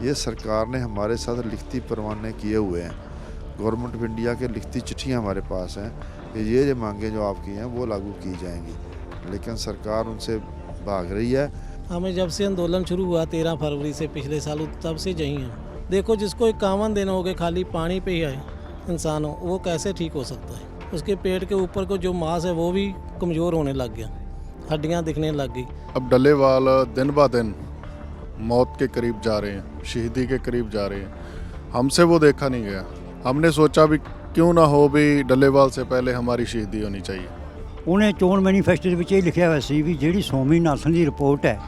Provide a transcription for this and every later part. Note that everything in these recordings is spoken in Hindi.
ये सरकार ने हमारे साथ लिखती परवाने किए हुए हैं। गवर्नमेंट ऑफ इंडिया के लिखती चिट्ठियाँ हमारे पास हैं कि ये जो मांगे जो आपकी हैं वो लागू की जाएंगी, लेकिन सरकार उनसे भाग रही है। हमें जब से आंदोलन शुरू हुआ 13 फरवरी से पिछले साल, तब से यही हैं। देखो, जिसको 51 दिन हो गए खाली पानी पे ही आए इंसान हो, वो कैसे ठीक हो सकता है? उसके पेट के ऊपर को जो मांस है वो भी कमज़ोर होने लग गया, हड्डियां दिखने लग गई। अब डल्लेवाल दिन ब दिन मौत के करीब जा रहे हैं, शहीदी के करीब जा रहे हैं। हमसे वो देखा नहीं गया। हमने सोचा भी क्यों ना हो भी डल्लेवाल से पहले हमारी शहीदी होनी चाहिए। ਉਹਨੇ ਚੋਣ ਮੈਨੀਫੈਸਟੋ ਦੇ ਵਿੱਚ ਇਹ ਲਿਖਿਆ ਹੋਇਆ ਸੀ ਵੀ ਜਿਹੜੀ ਸਵਾਮੀਨਾਥਨ ਦੀ ਰਿਪੋਰਟ ਹੈ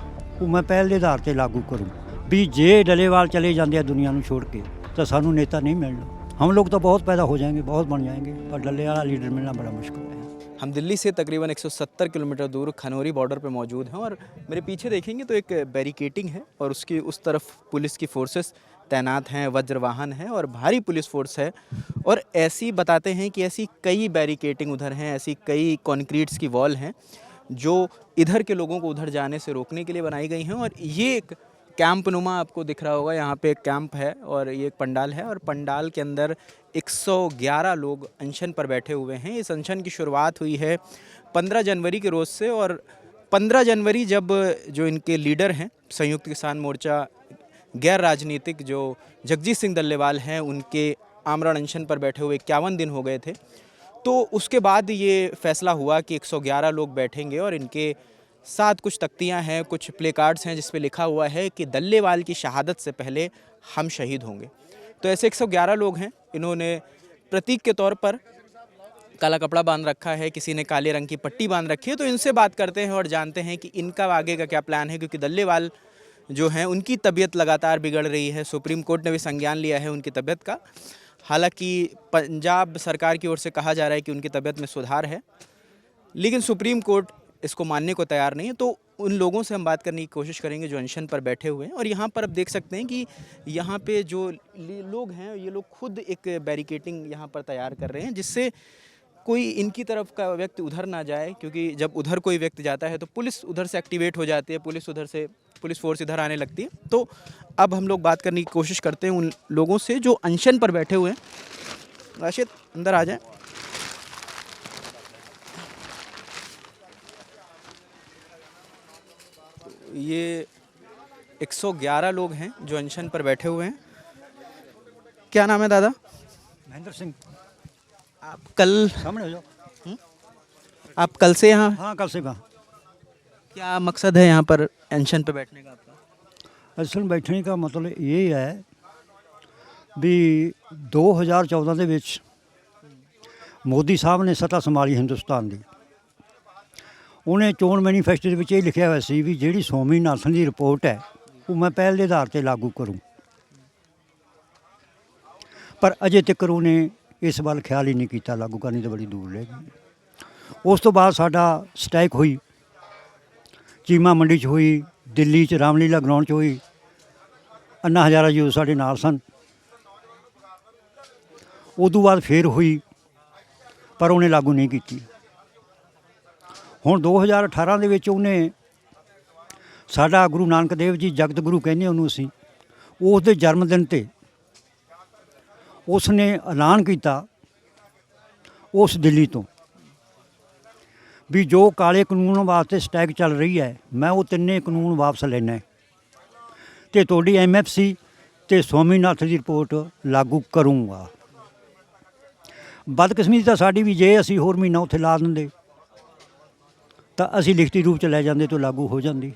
ਉਹ ਮੈਂ ਪਹਿਲ ਦੇ ਆਧਾਰ ਤੇ ਲਾਗੂ ਕਰੂੰ, ਵੀ ਜੇ ਡੱਲੇਵਾਲ ਚਲੇ ਜਾਂਦੇ ਆ ਦੁਨੀਆ ਨੂੰ छोड़ के तो सानू नेता नहीं मिलना। हम लोग तो बहुत पैदा हो जाएंगे, बहुत बन जाएंगे, पर डल्ले वाला लीडर मिलना बड़ा मुश्किल है। हम दिल्ली से तकरीबन 170 किलोमीटर दूर खनौरी बॉर्डर पर मौजूद हैं और मेरे पीछे देखेंगे तो एक बैरिकेटिंग है और उसकी उस तरफ पुलिस की फोर्सेस तैनात हैं, वज्र वाहन है और भारी पुलिस फोर्स है। और ऐसी बताते हैं कि ऐसी कई बैरिकेटिंग उधर हैं, ऐसी कई कॉन्क्रीट्स की वॉल हैं जो इधर के लोगों को उधर जाने से रोकने के लिए बनाई गई हैं। और ये एक कैंप नुमा आपको दिख रहा होगा, यहाँ पे एक कैंप है और ये एक पंडाल है और पंडाल के अंदर 111 लोग अनशन पर बैठे हुए हैं। इस अनशन की शुरुआत हुई है 15 जनवरी के रोज़ से और 15 जनवरी जब जो इनके लीडर हैं संयुक्त किसान मोर्चा गैर राजनीतिक जो जगजीत सिंह डल्लेवाल हैं, उनके आमरण अनशन पर बैठे हुए 51 दिन हो गए थे, तो उसके बाद ये फैसला हुआ कि 111 लोग बैठेंगे और इनके साथ कुछ तख्तियां हैं, कुछ प्ले कार्ड्स हैं जिस पे लिखा हुआ है कि डल्लेवाल की शहादत से पहले हम शहीद होंगे। तो ऐसे 111 लोग हैं। इन्होंने प्रतीक के तौर पर काला कपड़ा बांध रखा है, किसी ने काले रंग की पट्टी बांध रखी है। तो इनसे बात करते हैं और जानते हैं कि इनका आगे का क्या प्लान है, क्योंकि डल्लेवाल जो हैं उनकी तबीयत लगातार बिगड़ रही है। सुप्रीम कोर्ट ने भी संज्ञान लिया है उनकी तबीयत का। हालांकि पंजाब सरकार की ओर से कहा जा रहा है कि उनकी तबीयत में सुधार है, लेकिन सुप्रीम कोर्ट इसको मानने को तैयार नहीं है। तो उन लोगों से हम बात करने की कोशिश करेंगे जो अनशन पर बैठे हुए हैं। और यहाँ पर अब देख सकते हैं कि यहाँ पे जो लोग हैं ये लोग खुद एक बैरिकेटिंग यहाँ पर तैयार कर रहे हैं जिससे कोई इनकी तरफ का व्यक्ति उधर ना जाए, क्योंकि जब उधर कोई व्यक्ति जाता है तो पुलिस उधर से एक्टिवेट हो जाती है, पुलिस फोर्स इधर आने लगती है। तो अब हम लोग बात करने की कोशिश करते हैं उन लोगों से जो अनशन पर बैठे हुए हैं। राशिद अंदर आ जाए। ये 111 लोग हैं जो अनशन पर बैठे हुए हैं। क्या नाम है दादा? महेंद्र सिंह। आप कल सामने हो जाओ। आप कल से यहाँ? हाँ, कल से कहाँ। क्या मकसद है यहाँ पर अनशन पर बैठने का आपका? असल बैठने का मतलब ये है भी 2014 ਦੇ ਵਿੱਚ ਮੋਦੀ ਸਾਹਿਬ ਨੇ ਸੱਤਾ ਸੰਭਾਲੀ ਹਿੰਦੁਸਤਾਨ ਦੀ। ਉਹਨੇ ਚੋਣ ਮੈਨੀਫੈਸਟੋ ਦੇ ਵਿੱਚ ਇਹ ਲਿਖਿਆ ਹੋਇਆ ਸੀ ਵੀ ਜਿਹੜੀ ਸਵਾਮੀਨਾਥਨ ਦੀ ਰਿਪੋਰਟ ਹੈ ਉਹ ਮੈਂ ਪਹਿਲ ਦੇ ਆਧਾਰ ਤੇ ਲਾਗੂ ਕਰੂੰ, ਪਰ ਅਜੇ ਤੱਕ ਉਹਨੇ ਇਸ ਵੱਲ ਖਿਆਲ ਹੀ ਨਹੀਂ ਕੀਤਾ। ਲਾਗੂ ਕਰਨੀ ਤਾਂ ਬੜੀ ਦੂਰ ਰਹਿ ਗਈ। ਉਸ ਤੋਂ ਬਾਅਦ ਸਾਡਾ ਸਟ੍ਰਾਈਕ ਹੋਈ, ਚੀਮਾ ਮੰਡੀ 'ਚ ਹੋਈ, ਦਿੱਲੀ 'ਚ ਰਾਮਲੀਲਾ ਗਰਾਊਂਡ 'ਚ ਹੋਈ। अन्ना हज़ारा जी साढ़े नाल सन। उदों बाद फिर हुई पर उन्हें लागू नहीं की। हुण 2018 दे विच उन्हें साडा गुरु नानक देव जी जगत गुरु कहने उन्होंने असीं, उस दे जन्मदिन ते उसने ऐलान किया उस दिल्ली तो भी जो काले कानून वास्ते स्ट्राइक चल रही है मैं वो तिन्ने कानून वापस लेना है तो तुहाडी MFC तो स्वामीनाथन की रिपोर्ट लागू करूँगा। बदकिस्मती तो साड़ी भी जे असी होर महीना उत्थे ला देंदे तो असी लिखती रूप च लै जाते तो लागू हो जाती,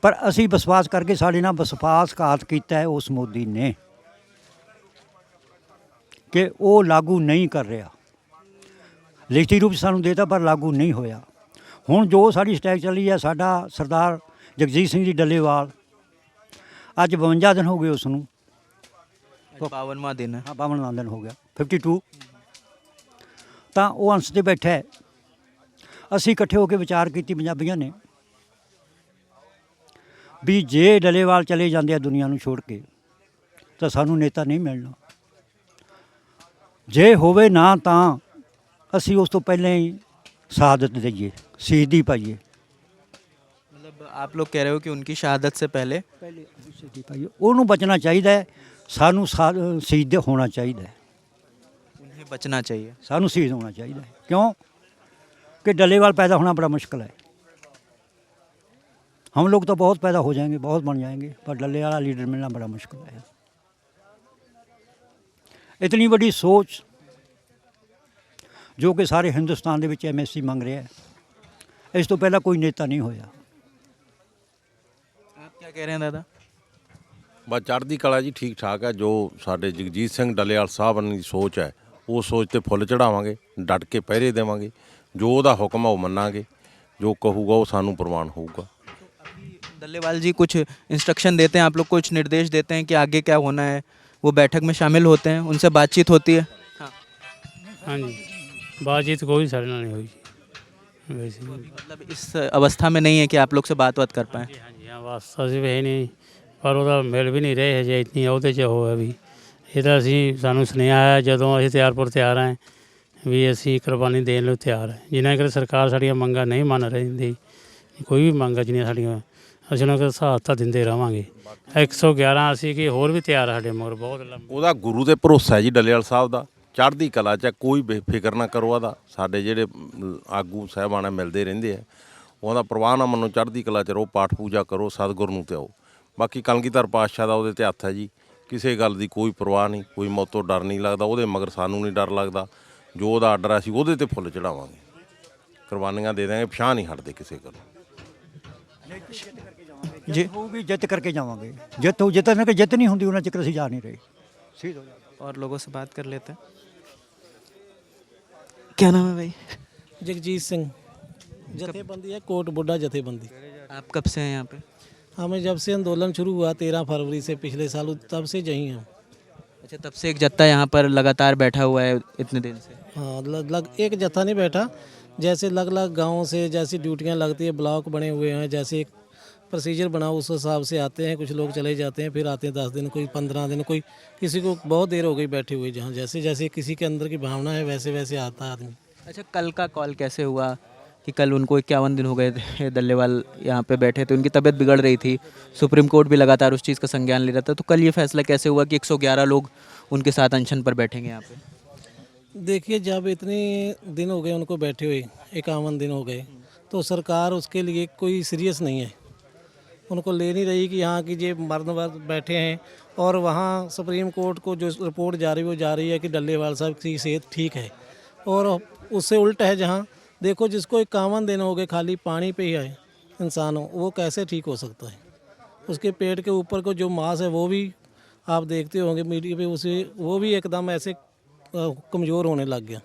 पर असी विश्वास करके साढ़े नाल विश्वासघात किया है उस मोदी ने कि वो लागू नहीं कर रहा। लिखती रूप सानू देता पर लागू नहीं होया। हुण जो साड़ी स्ट्राइक चली है, साडा सरदार जगजीत सिंह जी डल्लेवाल अज 52 दिन हो गए उसनू, 52वां दिन है। हाँ 52वां दिन हो गया, 52। तो वो अंश से बैठा है। असी इकट्ठे होकर विचार की पंजाबियों ने भी जे डल्लेवाल चले जाते हैं दुनिया को छोड़ के तो सानू नेता नहीं मिलना। जे होवे ना तो असी उस तो पहले ही शहादत दईए, शहीदी पाइए। मतलब आप लोग कह रहे हो कि उनकी शहादत से पहले ਉਹਨੂੰ ਬਚਣਾ ਚਾਹੀਦਾ ਹੈ। ਸਾਨੂੰ ਸ਼ਹੀਦ ਹੋਣਾ ਚਾਹੀਦਾ ਹੈ। उन्हें बचना चाहिए। ਸਾਨੂੰ ਸ਼ਹੀਦ ਹੋਣਾ ਚਾਹੀਦਾ ਹੈ। क्यों कि डल्लेवाल पैदा होना बड़ा मुश्किल है। हम लोग तो बहुत पैदा हो जाएंगे, बहुत बन जाएंगे, पर डल्ले वाला लीडर मिलना बड़ा मुश्किल है। इतनी बड़ी सोच जो कि सारे हिंदुस्तान ਦੇ ਵਿੱਚ MSc ਮੰਗ ਰਿਹਾ ਹੈ, ਇਸ ਤੋਂ ਪਹਿਲਾਂ ਕੋਈ ਨੇਤਾ ਨਹੀਂ ਹੋਇਆ। आप क्या कह रहे हैं दादा? ਬਸ ਚੜ੍ਹਦੀ ਕਲਾ ਜੀ, ਠੀਕ ਠਾਕ ਹੈ। ਜੋ ਸਾਡੇ ਜਗਜੀਤ ਸਿੰਘ ਡੱਲੇਵਾਲ ਸਾਹਿਬ ਦੀ ਸੋਚ ਹੈ, ਉਹ ਸੋਚ ਤੇ ਫੁੱਲ ਚੜਾਵਾਂਗੇ, ਡਟ ਕੇ ਪਹਿਰੇ ਦੇਵਾਂਗੇ। ਜੋ ਉਹਦਾ ਹੁਕਮ ਹੈ ਉਹ ਮੰਨਾਂਗੇ, ਜੋ ਕਹੂਗਾ ਉਹ ਸਾਨੂੰ ਪ੍ਰਵਾਨ ਹੋਊਗਾ। डल्लेवाल जी कुछ इंस्ट्रक्शन देते हैं, आप लोग कुछ निर्देश देते हैं कि आगे क्या होना है, वो बैठक में शामिल होते हैं, उनसे बातचीत होती है? हाँ हाँ जी, बातचीत कोई सारे नाल नहीं हुई वैसे। मतलब इस अवस्था में नहीं है कि आप लोग से बात कर पाएँ? हाँ जी हाँ, वास्ता से है नहीं, पर ਉਹਦਾ ਮਿਲ ਵੀ ਨਹੀਂ ਰਹੇ ਜੇ ਇਤਨੀ ਉਹਦੇ 'ਚ ਹੋਇਆ ਵੀ। ਇਹ ਤਾਂ ਅਸੀਂ ਸਾਨੂੰ ਸੁਨੇਹਾ ਆਇਆ ਜਦੋਂ ਅਸੀਂ ਤਿਆਰ ਹਾਂ ਵੀ ਅਸੀਂ ਕੁਰਬਾਨੀ ਦੇਣ ਲਈ ਤਿਆਰ ਹੈ। ਜਿੰਨਾ ਕਿ ਸਰਕਾਰ ਸਾਡੀਆਂ ਮੰਗਾਂ ਨਹੀਂ ਮੰਨ ਰਹੀ, ਕੋਈ ਵੀ ਮੰਗਾਂ ਜਿਹੜੀਆਂ ਸਾਡੀਆਂ ਅਸੀਂ ਉਹਨਾਂ ਕੋਲ ਸਾਥ ਤਾਂ ਦਿੰਦੇ ਰਹਾਂਗੇ। 111 ਅਸੀਂ ਕਿ ਹੋਰ ਵੀ ਤਿਆਰ ਸਾਡੇ ਮਗਰ ਬਹੁਤ ਲੰਬਾ। ਉਹਦਾ ਗੁਰੂ ਤੇ ਭਰੋਸਾ ਹੈ ਜੀ ਡੱਲੇਵਾਲ ਸਾਹਿਬ ਦਾ, ਚੜ੍ਹਦੀ ਕਲਾ 'ਚ ਕੋਈ ਬੇਫਿਕਰ ਨਾ ਕਰੋ। ਉਹਦਾ ਸਾਡੇ ਜਿਹੜੇ ਆਗੂ ਸਾਹਿਬਾਨ ਮਿਲਦੇ ਰਹਿੰਦੇ ਆ, ਉਹਦਾ ਪ੍ਰਵਾਹ ਨਾ ਮੰਨੋ, ਚੜ੍ਹਦੀ ਕਲਾ 'ਚ ਰਹੋ, ਪਾਠ ਪੂਜਾ ਕਰੋ, ਸਤਿਗੁਰ ਨੂੰ ਧਿਆਓ। ਬਾਕੀ ਕਲਗੀਧਰ ਪਾਤਸ਼ਾਹ ਦਾ ਉਹਦੇ ਤੇ ਹੱਥ ਹੈ ਜੀ, ਕਿਸੇ ਗੱਲ ਦੀ ਕੋਈ ਪਰਵਾਹ ਨਹੀਂ, ਕੋਈ ਮੌਤੋਂ ਡਰ ਨਹੀਂ ਲੱਗਦਾ, ਉਹਦੇ ਮਗਰ ਸਾਨੂੰ ਨਹੀਂ ਡਰ ਲੱਗਦਾ। ਜੋ ਉਹਦਾ ਆਰਡਰ ਅਸੀਂ ਉਹਦੇ ਤੇ ਫੁੱਲ ਚੜਾਵਾਂਗੇ, ਕੁਰਬਾਨੀਆਂ ਦੇ ਦਾਂਗੇ, ਪਛਾਣ ਨਹੀਂ ਹਟਦੇ ਕਿਸੇ ਗੱਲੋਂ। ਜੀ ਹੋਊਗੀ, ਜਿੱਤ ਕਰਕੇ ਜਾਵਾਂਗੇ। ਜਿੱਤਣ ਕਿ ਜਿੱਤ ਨਹੀਂ ਹੁੰਦੀ ਉਹਨਾਂ ਚਿਰ ਅਸੀਂ ਜਾ ਨਹੀਂ ਰਹੇ। ਸ਼ਹੀਦ ਹੋ ਜਾਵਾਂਗੇ। और लोगों से बात कर लेते हैं। क्या नाम है भाई? जगजीत सिंह, जथेबंदी है कोट बुड्ढा जथेबंदी। आप कब से हैं यहाँ पे? हमें जब से आंदोलन शुरू हुआ 13 फरवरी से पिछले साल, तब से यहीं हैं। अच्छा, तब से एक जत्था यहाँ पर लगातार बैठा हुआ है इतने दिन से? हाँ, लग एक जत्था नहीं बैठा, जैसे अलग अलग गाँव से जैसी ड्यूटियाँ लगती है, ब्लॉक बने हुए हैं, जैसे एक प्रोसीजर बना उस हिसाब से आते हैं। कुछ लोग चले जाते हैं, फिर आते हैं 10 दिन, कोई 15 दिन, कोई किसी को बहुत देर हो गई बैठे हुए। जहाँ जैसे जैसे किसी के अंदर की भावना है वैसे वैसे आता है आदमी। अच्छा, कल का कॉल कैसे हुआ कि कल उनको 51 दिन हो गए थे डल्लेवाल यहाँ पे बैठे थे, उनकी तबीयत बिगड़ रही थी, सुप्रीम कोर्ट भी लगातार उस चीज़ का संज्ञान ले रहा था, तो कल ये फैसला कैसे हुआ कि 111 लोग उनके साथ अनशन पर बैठेंगे यहाँ पे? देखिए, जब इतने दिन हो गए उनको बैठे हुए, 51 दिन हो गए, तो सरकार उसके लिए कोई सीरियस नहीं है, उनको ले नहीं रही कि यहाँ की ये मर्द वर्द बैठे हैं। और वहाँ सुप्रीम कोर्ट को जो रिपोर्ट जा रही है वो जा रही है कि डल्लेवाल साहब की सेहत ठीक है, और उससे उल्टा है। जहाँ देखो, जिसको 51 दिन हो गए खाली पानी पे ही आए इंसान हो, वो कैसे ठीक हो सकता है? उसके पेट के ऊपर को जो मांस है वो भी आप देखते होंगे मीडिया पे, उसे वो भी एकदम ऐसे कमज़ोर होने लग गया,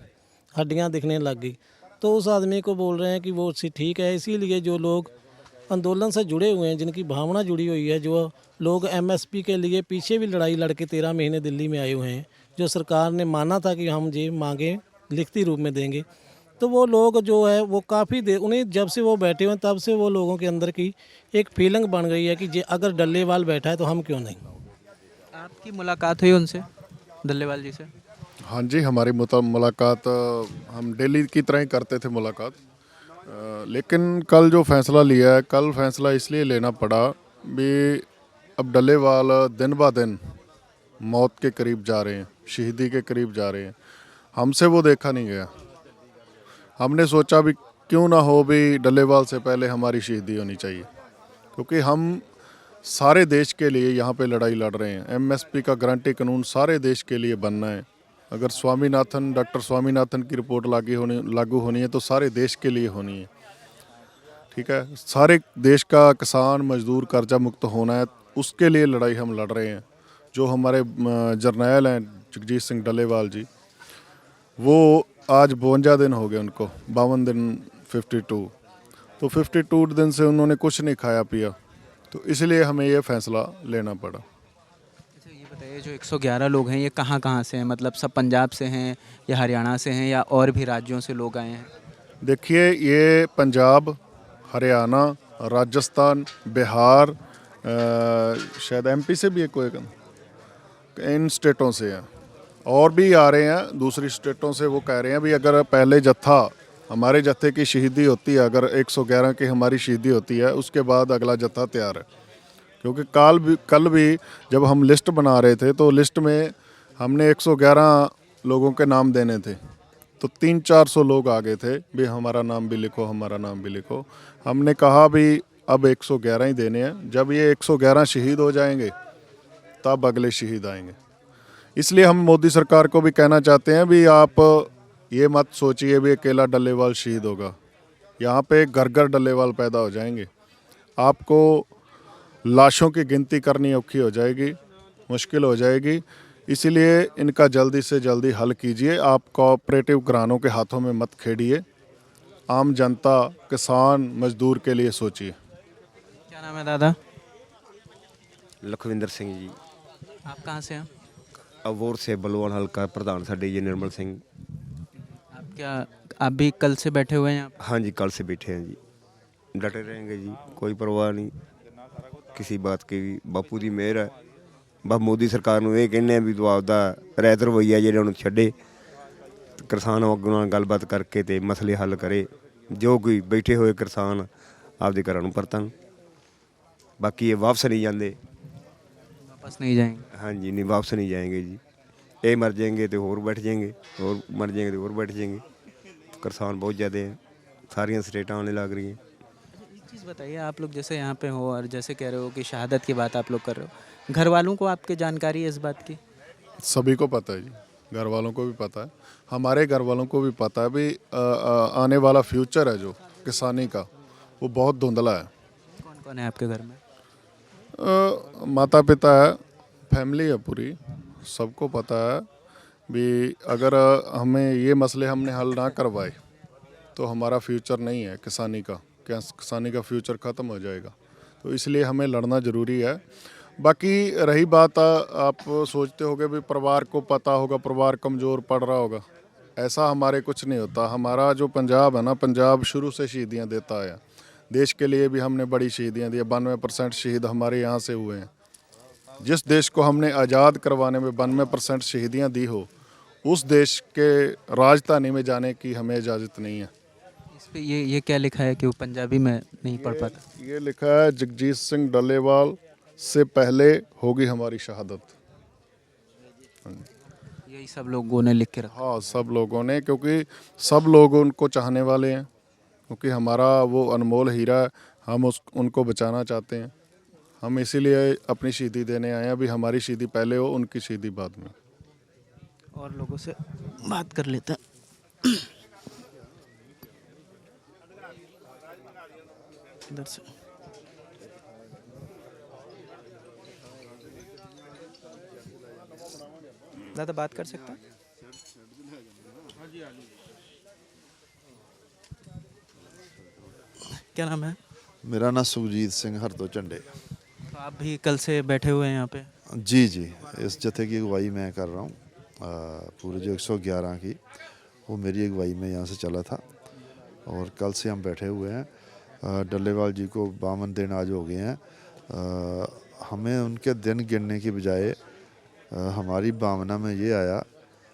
हड्डियाँ दिखने लग गई। तो उस आदमी को बोल रहे हैं कि वो ठीक है। इसीलिए जो लोग आंदोलन से जुड़े हुए हैं, जिनकी भावना जुड़ी हुई है, जो लोग MSP के लिए पीछे भी लड़ाई लड़के 13 महीने दिल्ली में आए हुए हैं, जो सरकार ने माना था कि हम ये मांगे लिखती रूप में देंगे, तो वो लोग जो है वो काफ़ी देर, उन्हें जब से वो बैठे हुए हैं तब से वो लोगों के अंदर की एक फीलिंग बन गई है कि ये अगर डल्लेवाल बैठा है तो हम क्यों नहीं। आपकी मुलाकात हुई उनसे, डल्लेवाल जी से? हाँ जी, हमारी मुलाकात हम डेली की तरह ही करते थे मुलाकात। लेकिन कल जो फैसला लिया है, कल फैसला इसलिए लेना पड़ा भी अब डल्लेवाल दिन ब दिन मौत के करीब जा रहे हैं, शहीदी के करीब जा रहे हैं। हमसे वो देखा नहीं गया। हमने सोचा भी क्यों ना हो भी डल्लेवाल से पहले हमारी शहीदी होनी चाहिए, क्योंकि हम सारे देश के लिए यहाँ पे लड़ाई लड़ रहे हैं। MSP का गारंटी कानून सारे देश के लिए बनना है। अगर डॉक्टर स्वामीनाथन की रिपोर्ट लागू होनी है तो सारे देश के लिए होनी है, ठीक है। सारे देश का किसान मजदूर कर्जा मुक्त होना है, उसके लिए लड़ाई हम लड़ रहे हैं। जो हमारे जर्नैल हैं जगजीत सिंह डल्लेवाल जी, वो आज 52 दिन हो गए उनको, 52 दिन 52, तो 52 दिन से उन्होंने कुछ नहीं खाया पिया, तो इसलिए हमें ये फैसला लेना पड़ा। अच्छा, ये बताइए, जो 111 लोग हैं ये कहाँ कहाँ से हैं? मतलब सब पंजाब से हैं या हरियाणा से हैं या और भी राज्यों से लोग आए हैं? देखिए, ये पंजाब, हरियाणा, राजस्थान, बिहार, शायद MP से भी है कोई, इन स्टेटों से हैं। और भी आ रहे हैं दूसरी स्टेटों से। वो कह रहे हैं भी अगर पहले जत्था हमारे जत्थे की शहीदी होती है, अगर 111 की हमारी शहीदी होती है, उसके बाद अगला जत्था तैयार है। क्योंकि कल भी जब हम लिस्ट बना रहे थे तो लिस्ट में हमने 111 लोगों के नाम देने थे, तो 300-400 लोग आ गए थे भी हमारा नाम भी लिखो, हमारा नाम भी लिखो। हमने कहा भी अब 111 ही देने हैं, जब ये 111 शहीद हो जाएंगे तब अगले शहीद आएंगे। इसलिए हम मोदी सरकार को भी कहना चाहते हैं भी आप ये मत सोचिए भी अकेला डल्लेवाल शहीद होगा, यहाँ पे घर घर डल्लेवाल पैदा हो जाएंगे। आपको लाशों की गिनती करनी औखी हो जाएगी, मुश्किल हो जाएगी। इसीलिए इनका जल्दी से जल्दी हल कीजिए। आप कोऑपरेटिव घरानों के हाथों में मत खेड़िए, आम जनता, किसान, मजदूर के लिए सोचिए। क्या नाम है दादा? लखविंदर सिंह जी, आप कहाँ से हैं? अबोर से बलवान हल्का प्रधान साडे जी निर्मल सिंह। आप भी कल से बैठे हुए हैं यहाँ हाँ जी, कल से बैठे हैं जी, डटे रहेंगे जी, कोई परवाह नहीं किसी बात की भी। बापू की मेहर है। बस मोदी सरकार ਨੂੰ ਇਹ ਕਹਿੰਦੇ ਆ ਵੀ ਤੂੰ ਆਪਦਾ ਰਹਿਤ ਰਵੱਈਆ ਜਿਹੜੇ ਉਹਨੂੰ ਛੱਡੇ, ਕਿਸਾਨ ਆਗੂ ਨਾਲ ਗੱਲਬਾਤ ਕਰਕੇ ਤੇ ਮਸਲੇ ਹੱਲ ਕਰੇ। ਜੋ ਕੋਈ ਬੈਠੇ ਹੋਏ ਕਿਸਾਨ ਆਪਦੇ ਘਰਾਂ ਨੂੰ ਪਰਤਣ, ਬਾਕੀ ਇਹ ਵਾਪਸ ਨਹੀਂ ਜਾਂਦੇ। वापस नहीं जाएंगे? हाँ जी, नहीं वापस नहीं जाएंगे जी। ये मर जाएंगे तो और बैठ जाएंगे, और मर जाएंगे तो और बैठ जाएंगे। किसान बहुत ज़्यादा हैं, सारियाँ स्टेटां आने लग रही हैं। एक चीज़ बताइए, आप लोग जैसे यहाँ पे हो और जैसे कह रहे हो कि शहादत की बात आप लोग कर रहे हो, घर वालों को आपके जानकारी है इस बात की? सभी को पता है जी, घर वालों को भी पता है, हमारे घर वालों को भी पता है भी आने वाला फ्यूचर है जो किसानी का, वो बहुत धुंधला है। कौन कौन है आपके घर में? माता पिता है, फैमिली है पूरी, सबको पता है भी अगर हमें ये मसले हमने हल ना करवाए तो हमारा फ्यूचर नहीं है किसानी का, क्या किसानी का फ्यूचर ख़त्म हो जाएगा। तो इसलिए हमें लड़ना ज़रूरी है। बाकी रही बात, आप सोचते होगे भी परिवार को पता होगा, परिवार कमज़ोर पड़ रहा होगा, ऐसा हमारे कुछ नहीं होता। हमारा जो पंजाब है ना, पंजाब शुरू से शहीदियाँ देता है। देश के लिए भी हमने बड़ी शहीदियाँ दी, 92% शहीद हमारे यहाँ से हुए हैं। जिस देश को हमने आज़ाद करवाने में 92% शहीदियाँ दी हो, उस देश के राजधानी में जाने की हमें इजाज़त नहीं है। इस पे ये क्या लिखा है कि वो पंजाबी में नहीं पढ़ पाता? ये लिखा है जगजीत सिंह डल्लेवाल से पहले होगी हमारी शहादत। यही सब लोगों ने लिख के रखा? हाँ, सब लोगों ने, क्योंकि सब लोग उनको चाहने वाले हैं, क्योंकि हमारा वो अनमोल हीरा है, हम उनको बचाना चाहते हैं। हम इसीलिए अपनी शहीदी देने आए हैं। अभी हमारी शहीदी पहले हो, उनकी शहीदी बाद में। और लोगों से बात कर लेते हैं। इधर से दादा बात कर सकते हैं? क्या नाम है? मेरा नाम सुखजीत सिंह हरदो झंडे। तो आप भी कल से बैठे हुए हैं यहाँ पे? जी जी, इस जत्थे की अगुवाई मैं कर रहा हूँ। पूरे जो 111 की, वो मेरी अगुवाई में यहाँ से चला था और कल से हम बैठे हुए हैं। डल्लेवाल जी को 52 दिन आज हो गए हैं। हमें उनके दिन गिनने की बजाय हमारी भावना में ये आया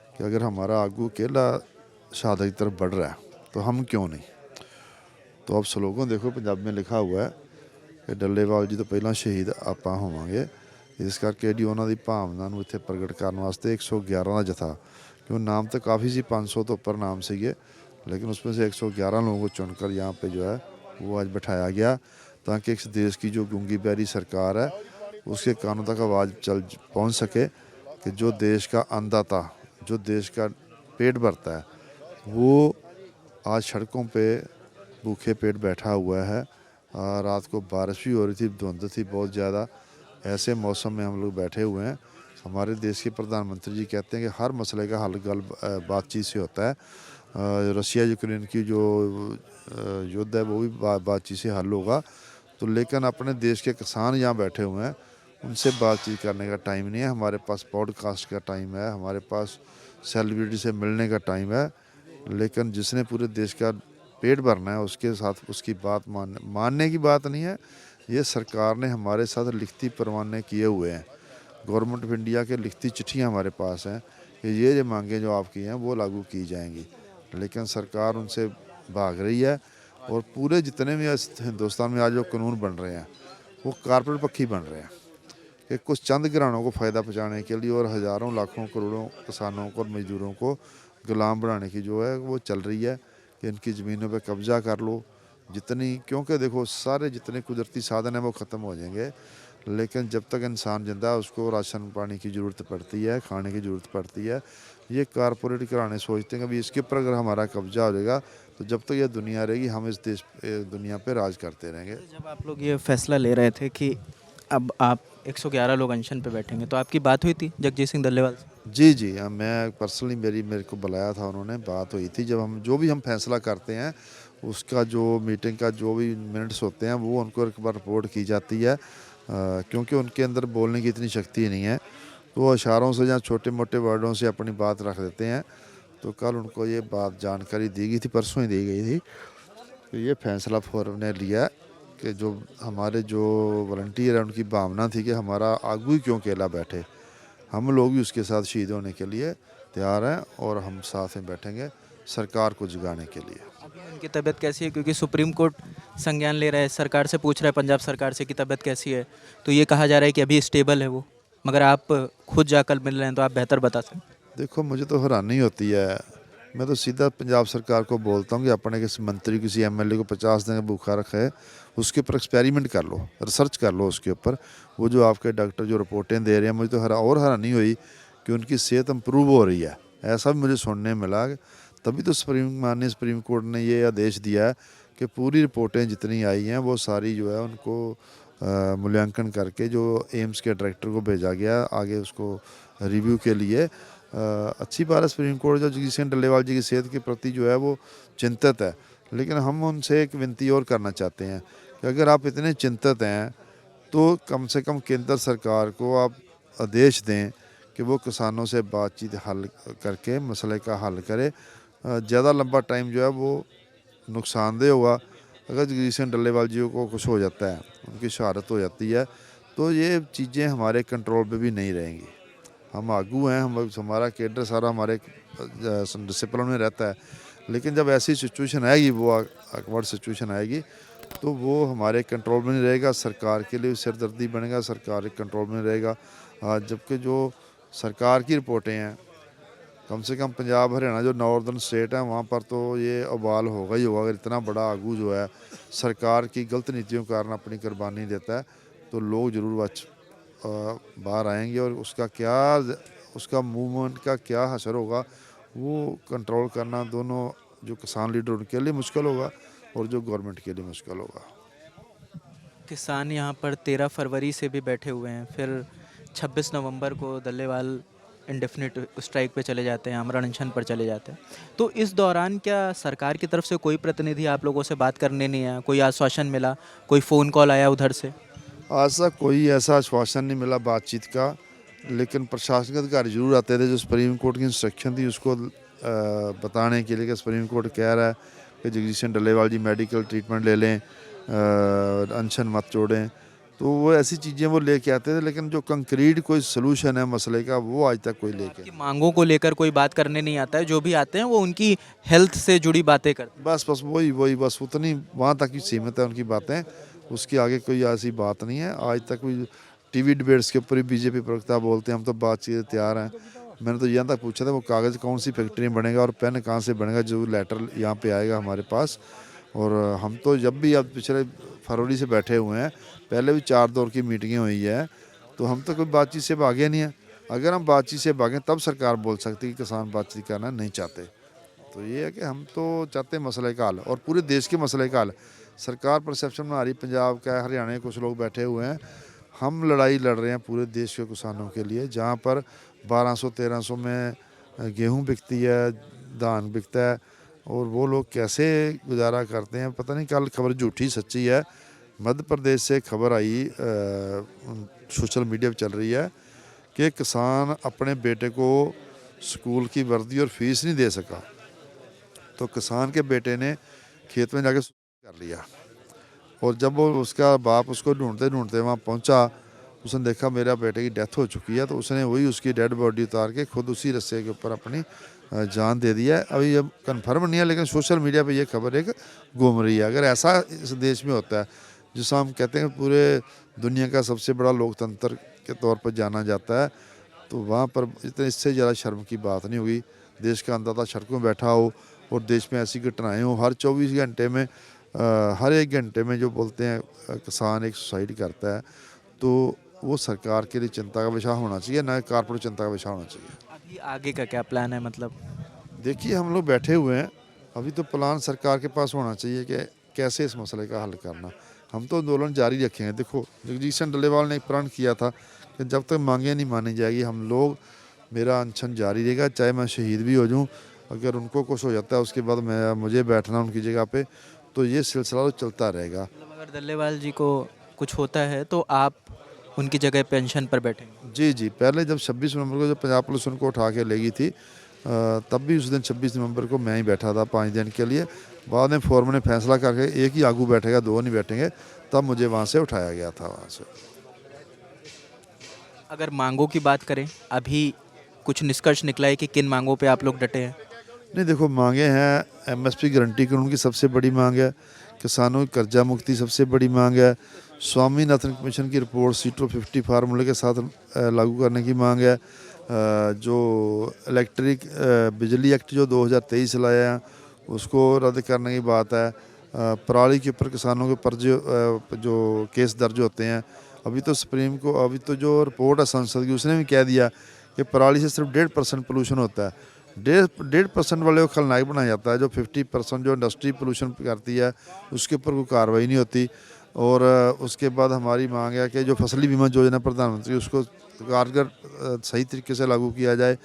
कि अगर हमारा आगू अकेला शहादत की तरफ बढ़ रहा है तो हम क्यों नहीं। तो अब स्लोगन देखो, पंजाब में लिखा हुआ है कि डल्लेवाल जी तो पहला शहीद आपां होवांगे। इस करके जी उन्होंने भावना ਨੂੰ ਇੱਥੇ ਪ੍ਰਗਟ ਕਰਨ वास्ते 111 ਦਾ जथा, क्यों नाम तो काफ़ी सी, 500 तो ऊपर नाम सीगे, लेकिन उसमें से 111 लोगों को चुनकर यहाँ पे जो है वो आज बैठाया गया, ताकि इस देश की जो गूंगी बहरी सरकार है उसके कानों तक आवाज़ पहुँच सके कि जो देश का अन्नदाता, जो देश का पेट भरता है, वो आज सड़कों पे भूखे पेट बैठा हुआ है। रात को बारिश भी हो रही थी, धुंध थी बहुत ज़्यादा। ऐसे मौसम में हम लोग बैठे हुए हैं। हमारे देश के प्रधानमंत्री जी कहते हैं कि हर मसले का हल बातचीत से होता है। रशिया यूक्रेन की जो युद्ध है वो भी बातचीत से हल होगा। तो लेकिन अपने देश के किसान यहाँ बैठे हुए हैं, उनसे बातचीत करने का टाइम नहीं है। हमारे पास पॉडकास्ट का टाइम है, हमारे पास सेलिब्रिटी से मिलने का टाइम है, लेकिन जिसने पूरे देश का पेट भरना है उसके साथ उसकी बात मानने की बात नहीं है। ये सरकार ने हमारे साथ लिखती परवाने किए हुए हैं। गवर्नमेंट ऑफ इंडिया के लिखती चिट्ठियाँ हमारे पास हैं कि ये मांगें जो आपकी हैं वो लागू की जाएंगी, लेकिन सरकार उनसे भाग रही है। और पूरे जितने भी इस हिंदुस्तान में आज जो कानून बन रहे हैं वो कारपोरेट पक्षी बन रहे हैं कि कुछ चंद घरानों को फ़ायदा पहुंचाने के लिए और हज़ारों लाखों करोड़ों किसानों को और मजदूरों को गुलाम बनाने की जो है वो चल रही है कि इनकी ज़मीनों पे कब्ज़ा कर लो जितनी, क्योंकि देखो सारे जितने कुदरती साधन हैं वो ख़त्म हो जाएंगे, लेकिन जब तक इंसान जिंदा है उसको राशन पानी की ज़रूरत पड़ती है, खाने की ज़रूरत पड़ती है। ये कारपोरेट घराने सोचते हैं कि अभी इसके ऊपर अगर हमारा कब्जा हो जाएगा तो जब तक ये दुनिया रहेगी हम इस देश दुनिया पे राज करते रहेंगे। जब आप लोग ये फैसला ले रहे थे कि अब आप 111 लोग अनशन पे बैठेंगे, तो आपकी बात हुई थी जगजीत सिंह डल्लेवाल से? जी जी हाँ, मैं पर्सनली मेरे को बुलाया था उन्होंने, बात हुई थी। जब हम जो भी हम फैसला करते हैं उसका जो मीटिंग का जो भी मिनट्स होते हैं वो उनको एक बार रिपोर्ट की जाती है, क्योंकि उनके अंदर बोलने की इतनी शक्ति नहीं है, तो वो इशारों से या छोटे मोटे वर्डों से अपनी बात रख देते हैं। तो कल उनको ये बात जानकारी दी गई थी, परसों ही दी गई थी, तो ये फैसला फोरम ने लिया कि जो हमारे जो वॉलंटियर हैं उनकी भावना थी कि हमारा आगू ही क्यों अकेला बैठे, हम लोग भी उसके साथ शहीद होने के लिए तैयार हैं और हम साथ में बैठेंगे सरकार को जगाने के लिए। अभी उनकी तबीयत कैसी है, क्योंकि सुप्रीम कोर्ट संज्ञान ले रहा है, सरकार से पूछ रहा है, पंजाब सरकार से कि तबीयत कैसी है, तो ये कहा जा रहा है कि अभी स्टेबल है वो, मगर आप खुद जाकर मिल रहे हैं तो आप बेहतर बता सकते हैं। देखो मुझे तो हैरानी होती है, मैं तो सीधा पंजाब सरकार को बोलता हूँ कि अपने किसी मंत्री किसी एमएलए को 50 दिन भूखा रखा है, उसके ऊपर एक्सपेरिमेंट कर लो, रिसर्च कर लो उसके ऊपर। वो जो आपके डॉक्टर जो रिपोर्टें दे रहे हैं, मुझे तो हैरानी हुई कि उनकी सेहत इम्प्रूव हो रही है, ऐसा भी मुझे सुनने मिला। तभी तो माननीय सुप्रीम कोर्ट ने ये आदेश दिया है कि पूरी रिपोर्टें जितनी आई हैं वो सारी जो है उनको मूल्यांकन करके जो एम्स के डायरेक्टर को भेजा गया आगे उसको रिव्यू के लिए। अच्छी बात है, सुप्रीम कोर्ट जो जगजीत सिंह डल्लेवाल जी की सेहत के प्रति जो है वो चिंतित है, लेकिन हम उनसे एक विनती और करना चाहते हैं कि अगर आप इतने चिंतित हैं तो कम से कम केंद्र सरकार को आप आदेश दें कि वो किसानों से बातचीत हल करके मसले का हल करे। ज़्यादा लंबा टाइम जो है वो नुकसानदेह होगा। अगर जगजीत सिंह डल्लेवाल जी को कुछ हो जाता है, उनकी शहादत हो जाती है, तो ये चीज़ें हमारे कंट्रोल पे भी नहीं रहेंगी। हम आगू हैं, हमारा केडर सारा हमारे डिसिप्लिन में रहता है, लेकिन जब ऐसी सिचुएशन आएगी, वो अकवर्ड सिचुएशन आएगी, तो वो हमारे कंट्रोल में नहीं रहेगा, सरकार के लिए सिरदर्दी बनेगा, सरकार के कंट्रोल में रहेगा। जबकि जो सरकार की रिपोर्टें हैं, कम से कम पंजाब हरियाणा जो नॉर्दर्न स्टेट है वहाँ पर तो ये अवाल होगा ही होगा। अगर इतना बड़ा आगू जो है सरकार की गलत नीतियों के कारण अपनी कुर्बानी देता है तो लोग ज़रूर बाहर आएंगे, और उसका मूवमेंट का क्या असर होगा वो कंट्रोल करना दोनों जो किसान लीडर उनके लिए मुश्किल होगा और जो गवर्नमेंट के लिए मुश्किल होगा। किसान यहाँ पर 13 फरवरी से भी बैठे हुए हैं, फिर 26 नवंबर को डल्लेवाल इंडेफिनिट स्ट्राइक पे चले जाते हैं, आमरण अनशन पर चले जाते हैं। तो इस दौरान क्या सरकार की तरफ से कोई प्रतिनिधि आप लोगों से बात करने नहीं आया, कोई आश्वासन मिला, कोई फ़ोन कॉल आया उधर से? आज तक कोई ऐसा आश्वासन नहीं मिला बातचीत का, लेकिन प्रशासनिक अधिकारी जरूर आते थे। जो सुप्रीम कोर्ट की इंस्ट्रक्शन थी उसको बताने के लिए कि सुप्रीम कोर्ट कह रहा है कि जगजीत सिंह डल्लेवाल जी मेडिकल ट्रीटमेंट ले लें, अनशन मत छोड़ें, तो वो ऐसी चीज़ें वो लेके आते थे, लेकिन जो कंक्रीट कोई सलूशन है मसले का वो आज तक कोई लेके कि मांगों को लेकर कोई बात करने नहीं आता है, जो भी आते हैं वो उनकी हेल्थ से जुड़ी बातें करते हैं। बस वही बस उतनी वहाँ तक ही सीमित है उनकी बातें, उसके आगे कोई ऐसी बात नहीं है। आज तक कोई टीवी डिबेट्स के ऊपर ही बीजेपी प्रवक्ता बोलते हैं हम तो बातचीत तैयार हैं। मैंने तो यहाँ तक पूछा था वो कागज़ कौन सी फैक्ट्री में बनेगा और पेन कहाँ से बनेगा, जो लेटर यहाँ पे आएगा हमारे पास। और हम तो जब भी अब पिछले फरवरी से बैठे हुए हैं, पहले भी 4 दौर की मीटिंगें हुई है, तो हम तो कोई बातचीत से भागे नहीं हैं। अगर हम बातचीत से भागें तब सरकार बोल सकती है कि किसान बातचीत करना नहीं चाहते। तो ये है कि हम तो चाहते हैं मसले का हल और पूरे देश के मसले का हल। सरकार परसेप्शन बना रही पंजाब का, हरियाणा के कुछ लोग बैठे हुए हैं, हम लड़ाई लड़ रहे हैं पूरे देश के किसानों के लिए। जहाँ पर 1200-1300 में गेहूँ बिकती है, धान बिकता है, और वो लोग कैसे गुजारा करते हैं पता नहीं। कल खबर झूठी सच्ची है, मध्य प्रदेश से खबर आई, सोशल मीडिया पर चल रही है कि किसान अपने बेटे को स्कूल की वर्दी और फीस नहीं दे सका, तो किसान के बेटे ने खेत में जाके कर लिया, और जब वो उसका बाप उसको ढूंढते ढूंढते वहाँ पहुँचा उसने देखा मेरा बेटे की डेथ हो चुकी है, तो उसने वही उसकी डेड बॉडी उतार के खुद उसी रस्से के ऊपर अपनी जान दे दिया है। अभी ये कन्फर्म नहीं है, लेकिन सोशल मीडिया पे ये खबर एक घूम रही है। अगर ऐसा इस देश में होता है, जिसे हम कहते हैं पूरे दुनिया का सबसे बड़ा लोकतंत्र के तौर पर जाना जाता है, तो वहाँ पर इतने इससे ज़्यादा शर्म की बात नहीं होगी। देश का अंदाता सड़कों में बैठा हो और देश में ऐसी घटनाएँ हो, हर 24 घंटे में हर 1 घंटे में जो बोलते हैं किसान एक सुसाइड करता है, तो वो सरकार के लिए चिंता का विषय होना चाहिए, ना कारपोरेट चिंता का विषय होना चाहिए। अभी आगे का क्या प्लान है मतलब? देखिए हम लोग बैठे हुए हैं, अभी तो प्लान सरकार के पास होना चाहिए कि कैसे इस मसले का हल करना। हम तो आंदोलन जारी रखेंगे। देखो जगदीश सिंह डल्लेवाल ने एक प्रण किया था कि जब तक मांगें नहीं मानी जाएगी हम लोग, मेरा अनशन जारी रहेगा, चाहे मैं शहीद भी हो जाऊँ। अगर उनको कुछ हो जाता है उसके बाद मुझे बैठना उनकी जगह पे, तो ये सिलसिला तो चलता रहेगा। मतलब अगर डल्लेवाल जी को कुछ होता है तो आप उनकी जगह पेंशन पर बैठेंगे? जी जी, पहले जब 26 नवंबर को जब पंजाब पुलिस उनको उठा के ले गई थी, तब भी उस दिन 26 नवंबर को मैं ही बैठा था 5 दिन के लिए। बाद में फोरम ने फैसला करके एक ही आगू बैठेगा, 2 नहीं बैठेंगे, तब मुझे वहाँ से उठाया गया था वहाँ से। अगर मांगों की बात करें, अभी कुछ निष्कर्ष निकला है कि किन मांगों पे आप लोग डटे हैं? नहीं देखो, मांगे हैं एमएसपी गारंटी कानून की सबसे बड़ी मांग है, किसानों की कर्जा मुक्ति सबसे बड़ी मांग है, स्वामीनाथन कमीशन की रिपोर्ट C250 फार्मूले के साथ लागू करने की मांग है, जो इलेक्ट्रिक बिजली एक्ट जो 2023 लाया है उसको रद्द करने की बात है, पराली के ऊपर किसानों के ऊपर जो केस दर्ज होते हैं, अभी तो सुप्रीम को अभी तो जो रिपोर्ट है संसद की उसने भी कह दिया कि पराली से सिर्फ 1.5% पोल्यूशन होता है। 1.5% वाले को खलनायक बनाया जाता है, जो 50% जो इंडस्ट्री पोल्यूशन करती है उसके ऊपर कोई कार्रवाई नहीं होती। और उसके बाद हमारी मांग है कि जो फसली बीमा योजना प्रधानमंत्री उसको कारगर सही तरीके से लागू किया जाए।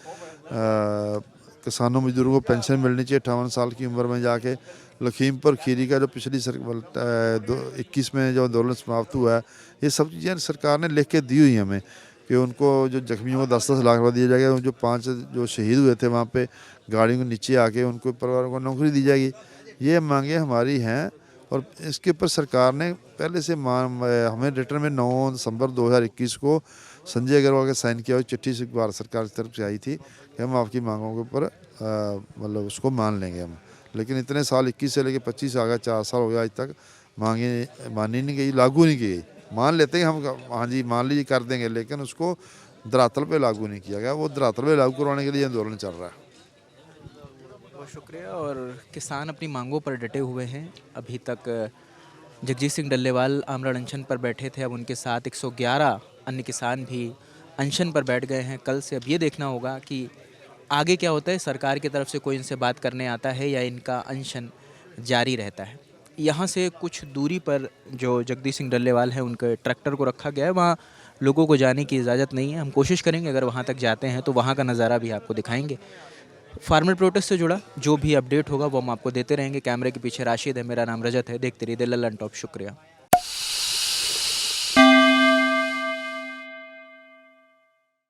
किसानों मजदूरों को पेंशन मिलनी चाहिए 58 साल की उम्र में जाके। लखीमपुर खीरी का जो पिछली 21 में जो आंदोलन समाप्त हुआ है, ये सब चीज़ें सरकार ने लिख के दी हुई हमें कि उनको जो जख्मियों को 10-10 लाख रुपये दिया जाएगा, जो 5 जो शहीद हुए थे वहाँ पे गाड़ियों के नीचे आके उनको परिवारों को नौकरी दी जाएगी। ये मांगें हमारी हैं और इसके ऊपर सरकार ने पहले से हमें रिटर्न में 9 दिसंबर 2021 को संजय अग्रवाल के साइन किया हुई चिट्ठी से भारत सरकार की तरफ से आई थी कि हम आपकी मांगों के ऊपर मतलब उसको मान लेंगे हम। लेकिन इतने साल 21 से लेकर 25 आ गया, 4 साल हो गया, आज तक मांगे मानी नहीं गई, लागू नहीं की गई। मान लेते हैं हम, हाँ जी मान लीजिए कर देंगे, लेकिन उसको धरातल पे लागू नहीं किया गया। वो धरातल पे लागू करवाने के लिए आंदोलन चल रहा है। बहुत शुक्रिया। और किसान अपनी मांगों पर डटे हुए हैं। अभी तक जगजीत सिंह डल्लेवाल आमरण अनशन पर बैठे थे, अब उनके साथ 111 अन्य किसान भी अनशन पर बैठ गए हैं कल से। अब ये देखना होगा कि आगे क्या होता है, सरकार की तरफ से कोई इनसे बात करने आता है या इनका अनशन जारी रहता है। यहाँ से कुछ दूरी पर जो जगदीश सिंह डल्लेवाल है उनके ट्रैक्टर को रखा गया है, वहाँ लोगों को जाने की इजाज़त नहीं है। हम कोशिश करेंगे अगर वहाँ तक जाते हैं तो वहाँ का नज़ारा भी आपको दिखाएंगे। फार्मर प्रोटेस्ट से जुड़ा जो भी अपडेट होगा वो हम आपको देते रहेंगे। कैमरे के पीछे राशिद है, मेरा नाम रजत है। देखते रहिए लल्लन टॉप। शुक्रिया।